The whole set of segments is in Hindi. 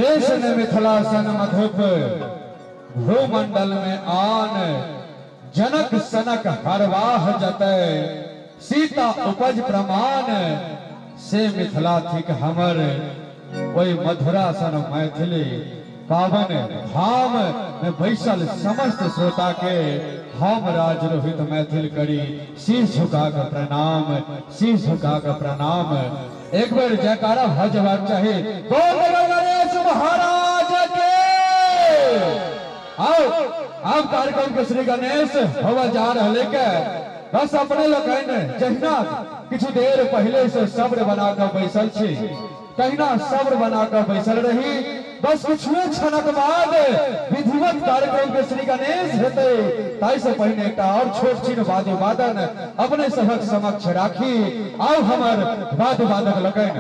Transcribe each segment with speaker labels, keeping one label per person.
Speaker 1: देश ने मिथिलासन मधुप भूमंडल में आन जनक सनक हरवाह जतय सीता उपज प्रमाण से मिथिला थिक हमर वही मधुरा सन मैथिली पावन धाम में बैसल समस्त श्रोता के हम राज रोहित मैथिल करी शीश झुका कर प्रणाम, शीश झुका कर प्रणाम। एक बार जयकारा भजवाक चाहे बोल गणेश महाराज के। आओ अब कार्यक्रम के श्री गणेश हवा जा रहे के बस अपने लोग जहिना किछु देर पहले से सब्र बनाकर बैसल छी कहिना सब्र बनाकर बैसल रही बस कुछ क्षणक बाद विधिवत कार्यक्रम के श्री गणेश हेते ताई से पहले एक और छोट छीन वाद्य वादन अपने सबक समक्ष राखी। आओ हमर वाद्य वादक लगन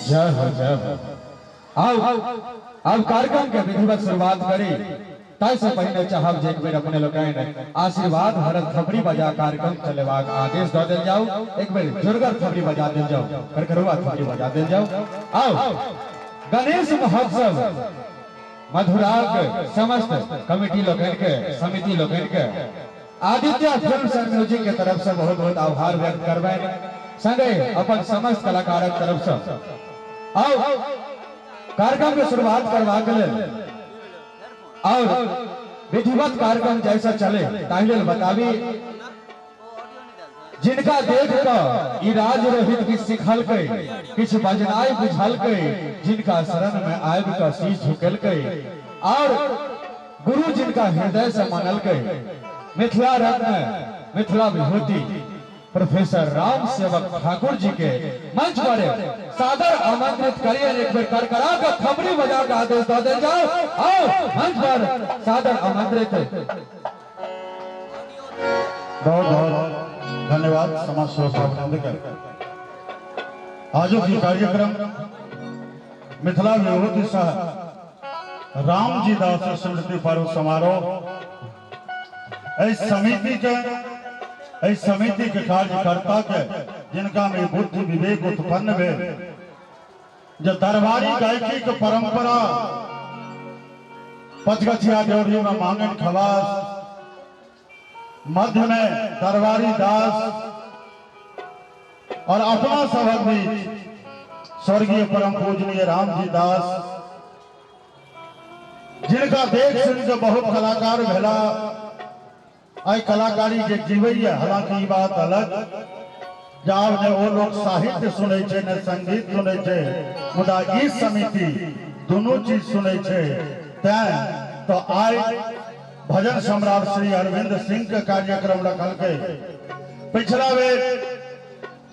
Speaker 1: जय हो जय हो। आओ अब कार्यक्रम के विधिवत शुरुआत करी ताई से पहले चाहब जे एक बेर अपने लोग आशीर्वाद भरत थपड़ी बजा कार्यक्रम चलेवाक आदेश दे देल जाओ। एक बेर जोरगर थपड़ी बजा देल जाओ, करकरवा थपड़ी बजा देल जाओ। आओ गणेश महोत्सव मधुराक समस्त कमेटी लोग के समिति लोग के आदित्य फिल्म एंड म्यूजिक के तरफ से बहुत बहुत आभार व्यक्त करबे संगे अपन समस्त कलाकारक तरफ से। आओ कार्यक्रम की शुरुआत करवा के लेल और विधिवत कार्यक्रम जैसा चले ताहिल बतावी जिनका देख कर ई राज रोहित की सिखल के किछ बजनाई बुझल के जिनका शरण में आब कर शीश झुकल के और गुरु जिनका हृदय से मानल के मिथिला रत्न मिथिला विभूति प्रोफेसर राम सेवक ठाकुर जी के मंच पर सादर आमंत्रित करिए। एक बार करकरा कर थपड़ी बजा कर आदेश दे जाओ और मंच पर सादर आमंत्रित।
Speaker 2: बहुत बहुत धन्यवाद समाज सेवा आज की कार्यक्रम मिथिला विभूति सह राम जी दास स्मृति पर्व समारोह समिति के कार्यकर्ता के जिनका में बुद्धि विवेक उत्पन्न हुए जो दरबारी गायकी के परंपरा पचगछिया ड्योढ़ी में मांगन खवास मध्य में दरबारी दास और अपना सभक बीच स्वर्गीय परम पूजनीय राम जी दास जिनका देख सुन के बहुत कलाकार भेला आई कलाकारी के जीवैया। हालांकि बात अलग जब ने वो लोग साहित्य सुने छे ने संगीत सुने छे मुदा ई समिति दोनों चीज सुने छे तो आई भजन सम्राट श्री अरविंद सिंह के कार्यक्रम रखल के पिछला बेर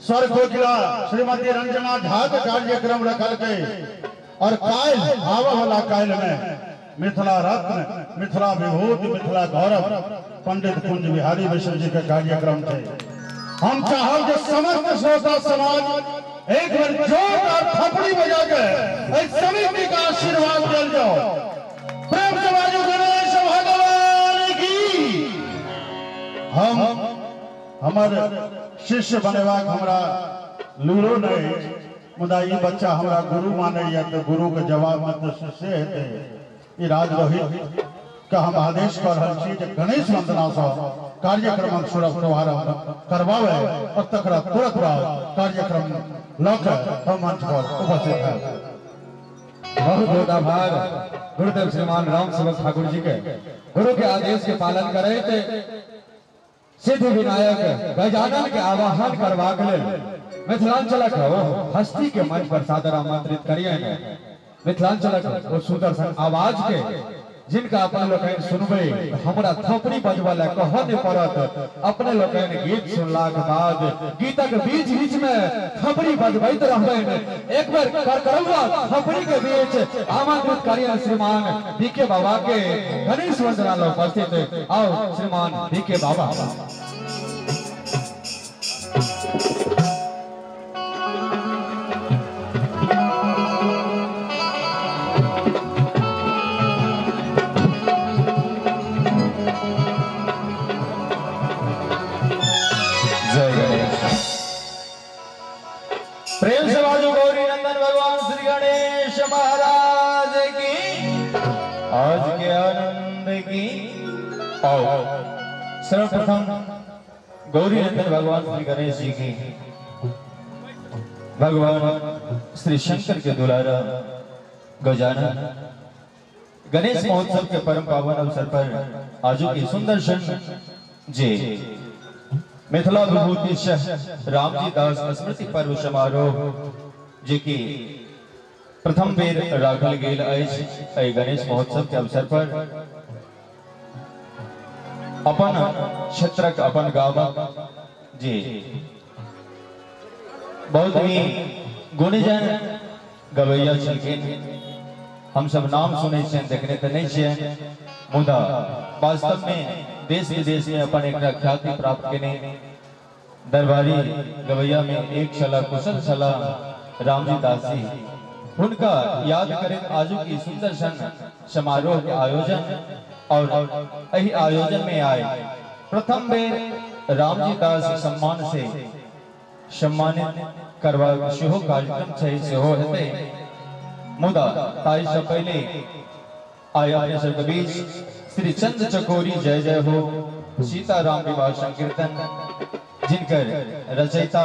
Speaker 2: स्वर कोकिला श्रीमती रंजना झा के कार्यक्रम रखल के और कायल आवा वाला कायल में मिथिला रत्न मिथिला विभूति मिथिला गौरव पंडित कुंज बिहारी विश्व जी के कार्यक्रम थे। हम चाहब जो समस्त श्रोता समाज एक बार जोरदार थपड़ी बजा के इस समिति का आशीर्वाद दिल जाओ। प्रेम से बाजू गणेश भगवान की। हम हमारे शिष्य बनेवा हमरा लूरो नहीं मुदा ये बच्चा हमरा गुरु माने या तो गुरु के जवाब में तो शिष्य है। ये राज रोहित का हम आदेश कर रहे छी जे गणेश वंदना से कार्यक्रम शुभारंभ करवावे और तकरा तुरंत कार्यक्रम लकर हम मंच पर उपस्थित है।
Speaker 1: बहुत बहुत आभार गुरुदेव श्रीमान राम सेवक ठाकुर जी के गुरु के आदेश के पालन करे थे सिद्धि विनायक गजानन के आवाहन करवा के मिथिलांचल हस्ती के मंच पर सादर आमंत्रित करिए। मिथिलांचल वो सुदर्शन आवाज के जिनका अपने लोग सुनबे हमरा थपड़ी बजवाला कहने पड़त। अपने लोग गीत सुनला के बाद गीतक बीच बीच में थपड़ी बजबैत रहबे। एक बार करकरौआ थपड़ी के बीच आमंत्रित करिए श्रीमान बीके बाबा के गणेश वंदना लो उपस्थित आओ श्रीमान बीके बाबा।
Speaker 3: प्रेम से बाजू गौरी नंदन भगवान श्री गणेश महाराज की आज के आनंद की। आओ सर्वप्रथम गौरी नंदन भगवान श्री गणेश जी की भगवान श्री शंकर के दुलारा गजानन गणेश महोत्सव के परम पावन अवसर पर आज की सुंदर जी मिथिला विभूति रामजी दास स्मृति पर्व समारोह जे की प्रथम बेर राखल गेल अछि गणेश महोत्सव के अवसर पर अपन क्षेत्रक अपन गामक जी बहुत ही गुणीजन गवैया छलखिन। हम सब नाम सुने छियनि देखने तो नहीं छियनि मुदा वास्तव में देश विदेश में अपन एक ख्याति प्राप्त केने दरबारी गवैया में एक छला कुशल छला रामजी दास जी उनका याद करें आज की सुंदर समारोह के आयोजन और यही आयोजन में आए प्रथम बेर रामजी दास सम्मान से सम्मानित करवा सेहो कार्यक्रम छै सेहो हेतै मुदा ताई से पहले आए अपने सब के बीच श्री चंद चकोरी जय जय हो सीताराम विवाह संकीर्तन जिनकर रचयिता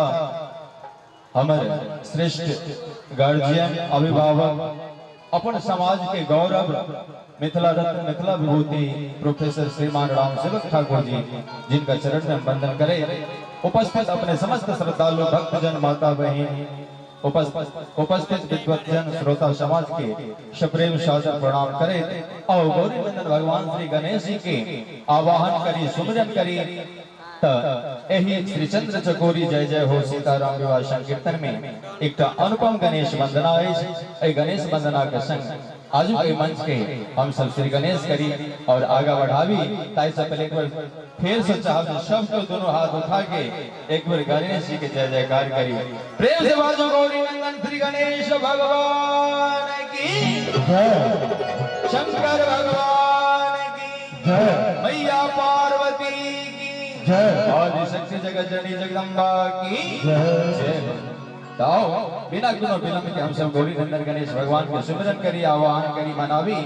Speaker 3: हमारे श्रेष्ठ गार्जियन अभिभावक अपन समाज के गौरव मिथिला रत्न मिथिला विभूति प्रोफेसर श्रीमान राम सेवक ठाकुर जी जिनका चरण में वंदन करे, उपस्थित अपने समस्त श्रद्धालु भक्तजन माता बहन, उपस्थित विद्वतजन श्रोता समाज के सप्रेम सादर प्रणाम करे और गौरी नंदन भगवान श्री गणेश जी के आवाहन करी, सुमिरन करी। एही श्री चंद्र चकोरी जय जय हो सीताराम विवाह संकीर्तन में एक अनुपम गणेश वंदना है। गणेश वंदना के संग आज के मंच के हम सब श्री गणेश करी और आगा बढ़ावी। ताई से पहले एक बार फिर से चाहते सब को दोनों हाथ उठा के एक बार गणेश जी के जय जयकार करी। प्रेम से बाजो गौरी नंदन श्री गणेश भगवान की
Speaker 2: जय,
Speaker 3: शंकर भगवान की
Speaker 2: जय,
Speaker 3: मैया पार्वती की
Speaker 2: जय,
Speaker 3: आदिशक्ति जगत जननी जगदम्बा की
Speaker 2: जय।
Speaker 3: जय। ताओ बिना कोनो विलंब के हम सब गौरी नंदन गणेश भगवान के सुमिरन करी, आवाहन करी, मनावी।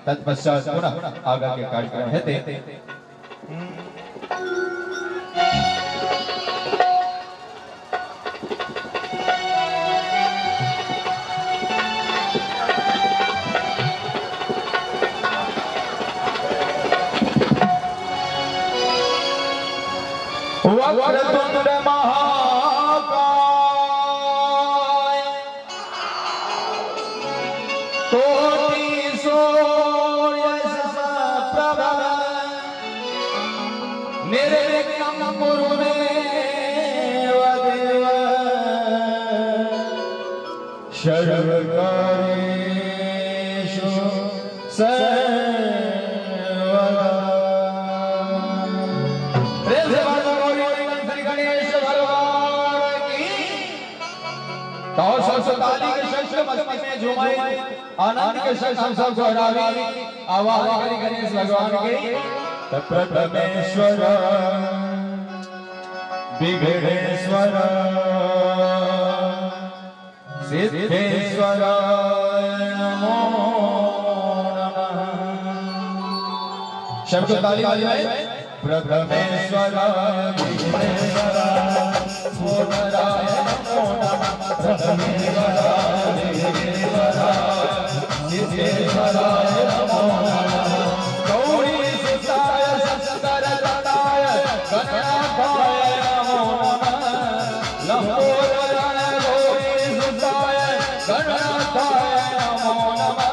Speaker 3: तत्पश्चात पुनः आगा के कार्यक्रम हेते। वक्रतुंड महाकाय कोटि सूर्य समप्रभ निर्विघ्नं कुरु मे देव सर्वकार्येषु सर्वदा। प्रेम से बाजो गौरी नंदन श्री गणेश भगवान की। तो सबसे ताली के शंख मस्ती में झूमाए, आनंद के शंख हम सब दोहरावे, आवाहन करी गणेश भगवान के। प्रथमेश्वर विघ्नेश्वर सिद्धेश्वर नमो नमः। शब्द ताली बजाए। प्रथमेश्वर विघ्नेश्वर पूर्णराय नमो नमः। प्रथमेश्वर विघ्नेश्वर सिद्धेश्वराय नमो नमः। गौरी सुताय संस्कार तताय गणनाथाय नमो नमः। लंबोदराय गौरी सुताय गणनाथाय नमो नमः।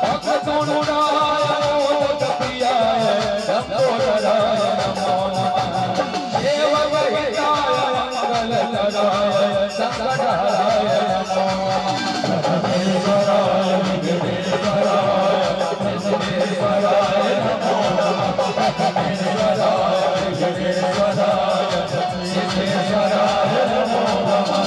Speaker 3: भक्ततुण्डाय मोदप्रियाय लंबोदराय नमो नमः। सेवकहिताय मंगलकराय संकटहराय नमो नमः। प्रथमेश्वराय विघ्नेश्वराय सिद्धेश्वराय नमो नमः। प्रथमेश्वराय विघ्नेश्वराय सिद्धेश्वराय नमो नमः।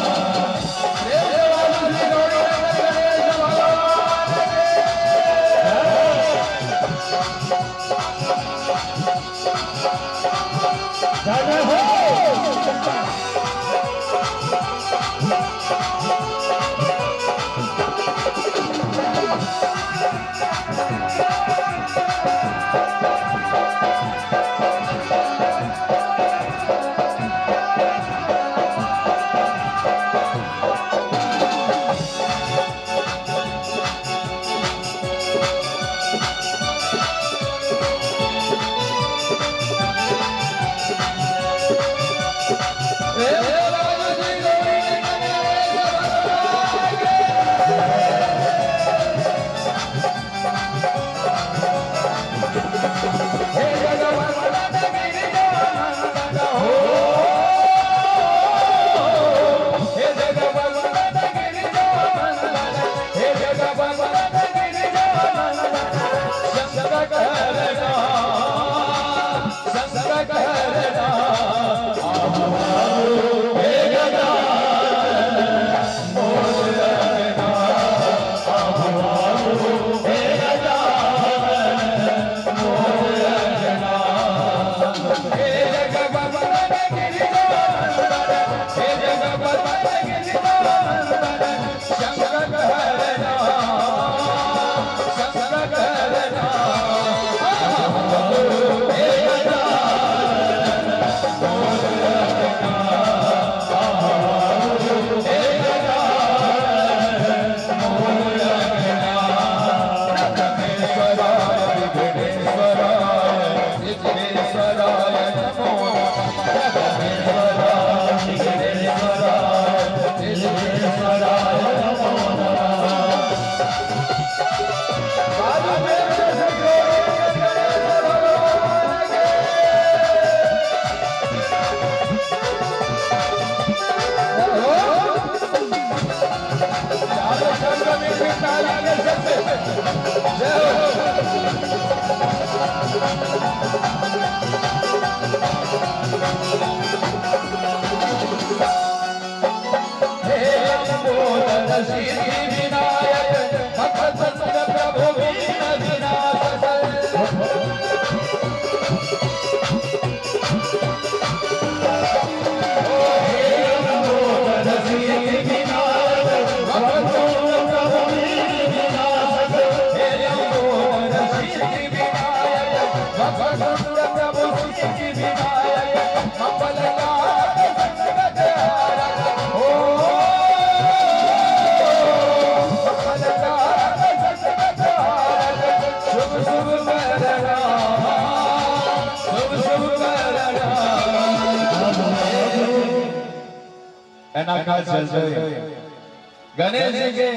Speaker 1: चारों शब्द में भी ताली के सबसे जय हो। हे लंबोदर सिद्धि विनायक भक्त संग प्रभु वीण विनाशक। गणेश जी के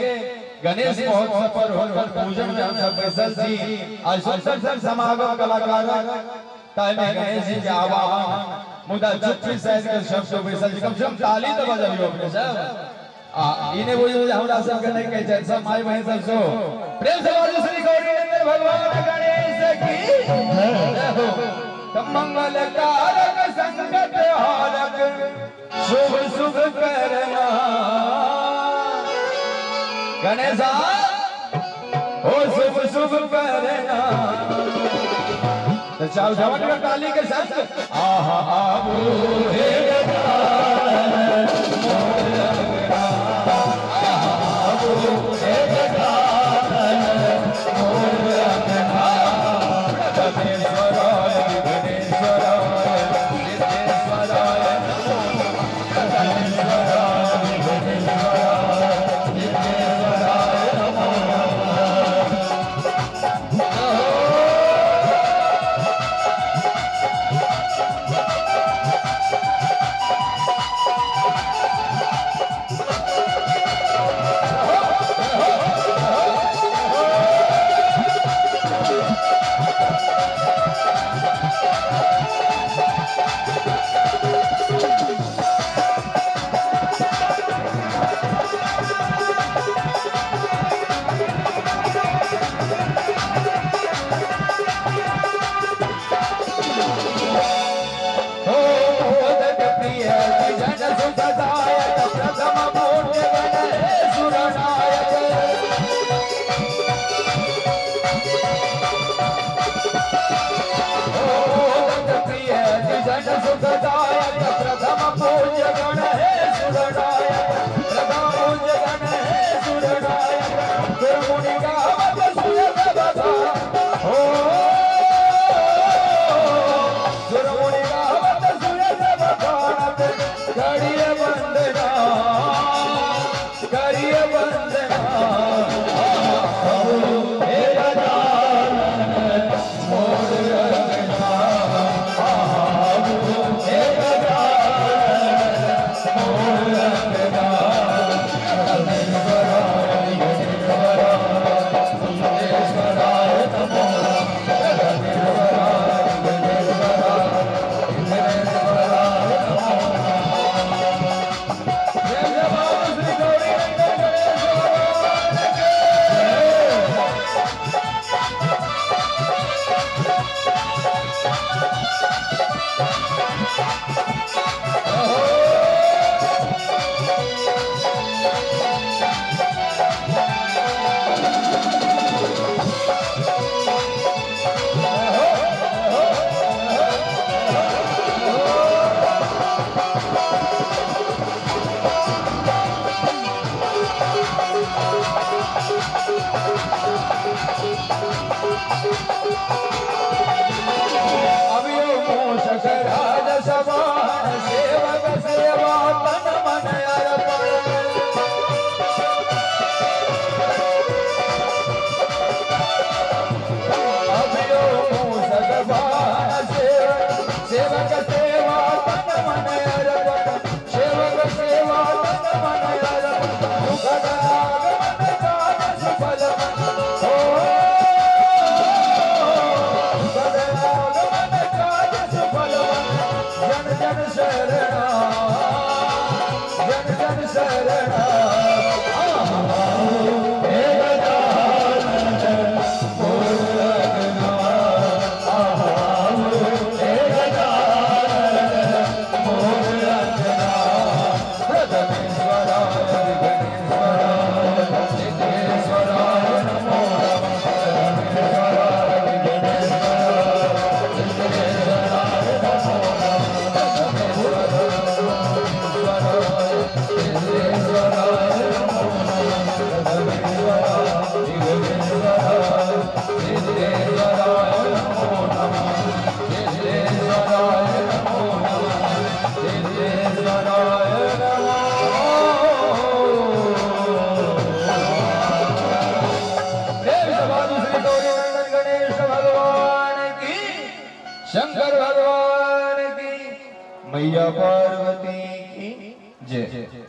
Speaker 1: गणेश महोत्सव पर होकर पूजन में हम सब बैसल थी। आज सुंदर समागम कलाकार ताई में गणेश जी के आवाहन मुदा चुप्पी सहित के शब्द बैसल जी कम से कम ताली तो बजाइयो अपने सब इन्हें वो हमरा सब के नहीं कह जाए सब माई बहन सब सो प्रेम से बाजू श्री गौरी नंदन भगवान गणेश की जय हो। तब मंगल कारक संगत हारक शुभ शुभ करना गणेशा ओ शुभ शुभ करना। तो चाव जवन का ताली के साथ आहा आबू हे गजानन मोर लगना आहा आबू हे गजानन मोर लगना। गणेश्वराय विघ्नेश्वराय सिद्धेश्वराय
Speaker 3: शंकर भगवान की, मैया पार्वती की जय।